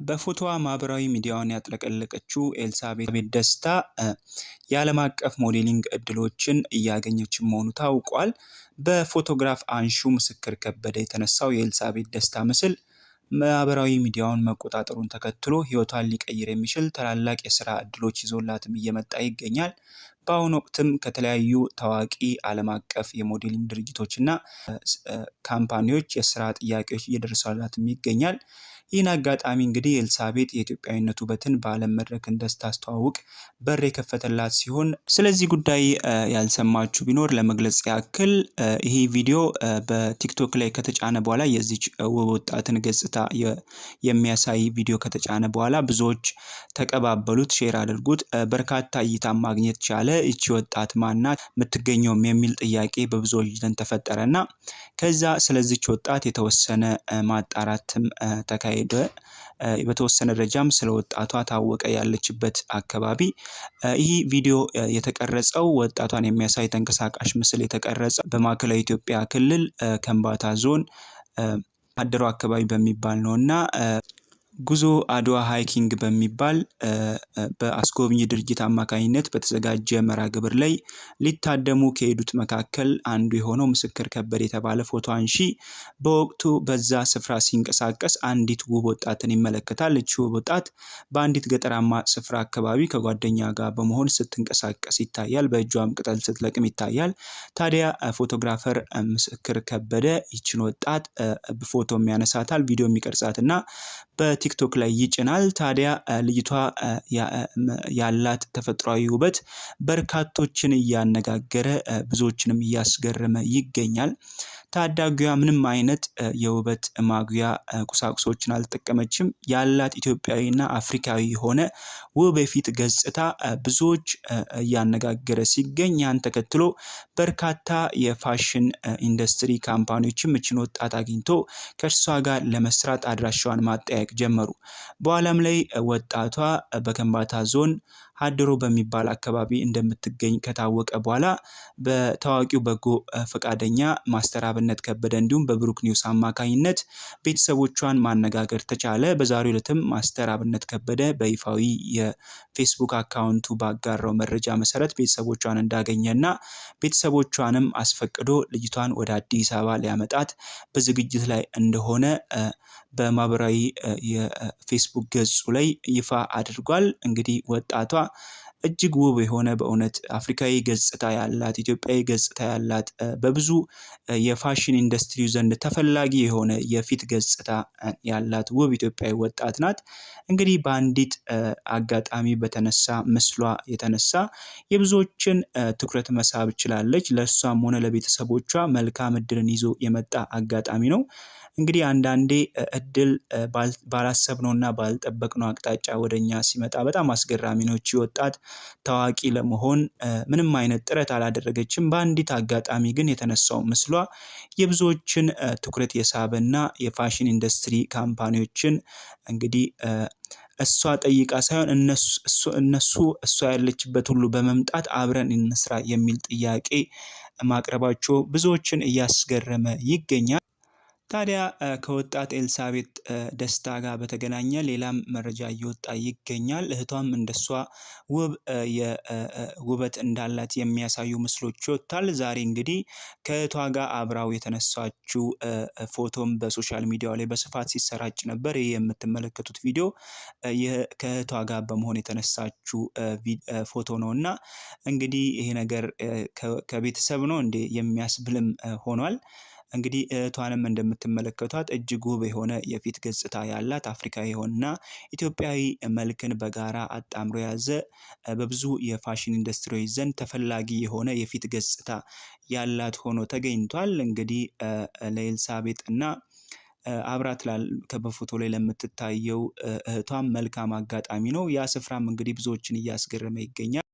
በፎቶዋ ማህበራዊ ሚዲያውን ያጥለቀለቀችው ኤልሳቤጥ ደስታ የዓለም አቀፍ ሞዴሊንግ እድሎችን እያገኘች መሆኑ ታውቋል። በፎቶግራፍ አንሺው ምስክር ከበደ የተነሳው የኤልሳቤጥ ደስታ ምስል ማህበራዊ ሚዲያውን መቆጣጠሩን ተከትሎ ህይወቷን ሊቀይር የሚችል ታላላቅ የስራ እድሎች ይዞላትም እየመጣ ይገኛል። በአሁኑ ወቅትም ከተለያዩ ታዋቂ ዓለም አቀፍ የሞዴሊንግ ድርጅቶችና ካምፓኒዎች የስራ ጥያቄዎች እየደረሷላትም ይገኛል። ይህን አጋጣሚ እንግዲህ ኤልሳቤጥ የኢትዮጵያዊነት ውበትን በዓለም መድረክ እንድታስተዋውቅ በር የከፈተላት ሲሆን ስለዚህ ጉዳይ ያልሰማችሁ ቢኖር ለመግለጽ ያክል ይሄ ቪዲዮ በቲክቶክ ላይ ከተጫነ በኋላ የዚች ውብ ወጣትን ገጽታ የሚያሳይ ቪዲዮ ከተጫነ በኋላ ብዙዎች ተቀባበሉት፣ ሼር አድርጉት፣ በርካታ እይታ ማግኘት ቻለ። እቺ ወጣት ማናት የምትገኘውም የሚል ጥያቄ በብዙዎች ዘንድ ተፈጠረና ከዛ ስለዚች ወጣት የተወሰነ ማጣራትም ተካሂደ። በተወሰነ ደረጃም ስለ ወጣቷ ታወቀ። ያለችበት አካባቢ ይህ ቪዲዮ የተቀረጸው ወጣቷን የሚያሳይ ተንቀሳቃሽ ምስል የተቀረጸ በማዕከላዊ ኢትዮጵያ ክልል ከምባታ ዞን አደሮ አካባቢ በሚባል ነውና ጉዞ አድዋ ሃይኪንግ በሚባል በአስጎብኚ ድርጅት አማካኝነት በተዘጋጀ መርሃ ግብር ላይ ሊታደሙ ከሄዱት መካከል አንዱ የሆነው ምስክር ከበደ የተባለ ፎቶ አንሺ በወቅቱ በዛ ስፍራ ሲንቀሳቀስ አንዲት ውብ ወጣትን ይመለከታል። እቺ ውብ ወጣት በአንዲት ገጠራማ ስፍራ አካባቢ ከጓደኛ ጋር በመሆን ስትንቀሳቀስ ይታያል። በእጇም ቅጠል ስትለቅም ይታያል። ታዲያ ፎቶግራፈር ምስክር ከበደ ይችን ወጣት በፎቶ የሚያነሳታል፣ ቪዲዮ የሚቀርጻትና በቲክቶክ ላይ ይጭናል። ታዲያ ልጅቷ ያላት ተፈጥሯዊ ውበት በርካቶችን እያነጋገረ ብዙዎችንም እያስገረመ ይገኛል። ታዳጊዋ ምንም አይነት የውበት ማጉያ ቁሳቁሶችን አልተጠቀመችም። ያላት ኢትዮጵያዊና አፍሪካዊ የሆነ ውብ የፊት ገጽታ ብዙዎች እያነጋገረ ሲገኝ ያን ተከትሎ በርካታ የፋሽን ኢንዱስትሪ ካምፓኒዎችም እችን ወጣት አግኝቶ ከእርሷ ጋር ለመስራት አድራሻዋን ማጠያየቅ ጀመሩ። በኋላም ላይ ወጣቷ በከምባታ ዞን አደሮ በሚባል አካባቢ እንደምትገኝ ከታወቀ በኋላ በታዋቂው በጎ ፈቃደኛ ማስተር አብነት ከበደ እንዲሁም በብሩክ ኒውስ አማካኝነት ቤተሰቦቿን ማነጋገር ተቻለ። በዛሬው ዕለትም ማስተር አብነት ከበደ በይፋዊ የፌስቡክ አካውንቱ ባጋራው መረጃ መሰረት ቤተሰቦቿን እንዳገኘና ቤተሰቦቿንም አስፈቅዶ ልጅቷን ወደ አዲስ አበባ ሊያመጣት በዝግጅት ላይ እንደሆነ በማህበራዊ የፌስቡክ ገጹ ላይ ይፋ አድርጓል። እንግዲህ ወጣቷ እጅግ ውብ የሆነ በእውነት አፍሪካዊ ገጽታ ያላት ኢትዮጵያዊ ገጽታ ያላት በብዙ የፋሽን ኢንዱስትሪ ዘንድ ተፈላጊ የሆነ የፊት ገጽታ ያላት ውብ ኢትዮጵያዊ ወጣት ናት። እንግዲህ በአንዲት አጋጣሚ በተነሳ ምስሏ የተነሳ የብዙዎችን ትኩረት መሳብ ችላለች። ለሷም ሆነ ለቤተሰቦቿ መልካም እድልን ይዞ የመጣ አጋጣሚ ነው። እንግዲህ አንዳንዴ እድል ባላሰብነውና ባልጠበቅነው አቅጣጫ ወደኛ ሲመጣ በጣም አስገራሚ ነው። እቺ ወጣት ታዋቂ ለመሆን ምንም አይነት ጥረት አላደረገችም። በአንዲት አጋጣሚ ግን የተነሳው ምስሏ የብዙዎችን ትኩረት የሳበና የፋሽን ኢንዱስትሪ ካምፓኒዎችን እንግዲህ እሷ ጠይቃ ሳይሆን እሷ ያለችበት ሁሉ በመምጣት አብረን እንስራ የሚል ጥያቄ ማቅረባቸው ብዙዎችን እያስገረመ ይገኛል። ታዲያ ከወጣት ኤልሳቤጥ ደስታ ጋር በተገናኘ ሌላም መረጃ እየወጣ ይገኛል። እህቷም እንደሷ ውበት እንዳላት የሚያሳዩ ምስሎች ወጥቷል። ዛሬ እንግዲህ ከእህቷ ጋር አብራው የተነሳችው ፎቶም በሶሻል ሚዲያው ላይ በስፋት ሲሰራጭ ነበር። ይህ የምትመለከቱት ቪዲዮ ከእህቷ ጋር በመሆን የተነሳችው ፎቶ ነውና እንግዲህ ይሄ ነገር ከቤተሰብ ነው እንዴ የሚያስብልም ሆኗል። እንግዲህ እህቷንም እንደምትመለከቷት እጅግ ውብ የሆነ የፊት ገጽታ ያላት አፍሪካዊ የሆነና ኢትዮጵያዊ መልክን በጋራ አጣምሮ የያዘ በብዙ የፋሽን ኢንዱስትሪዎች ዘንድ ተፈላጊ የሆነ የፊት ገጽታ ያላት ሆኖ ተገኝቷል። እንግዲህ ለኤልሳቤጥ እና አብራት በፎቶ ላይ ለምትታየው እህቷም መልካም አጋጣሚ ነው። ያ ስፍራም እንግዲህ ብዙዎችን እያስገረመ ይገኛል።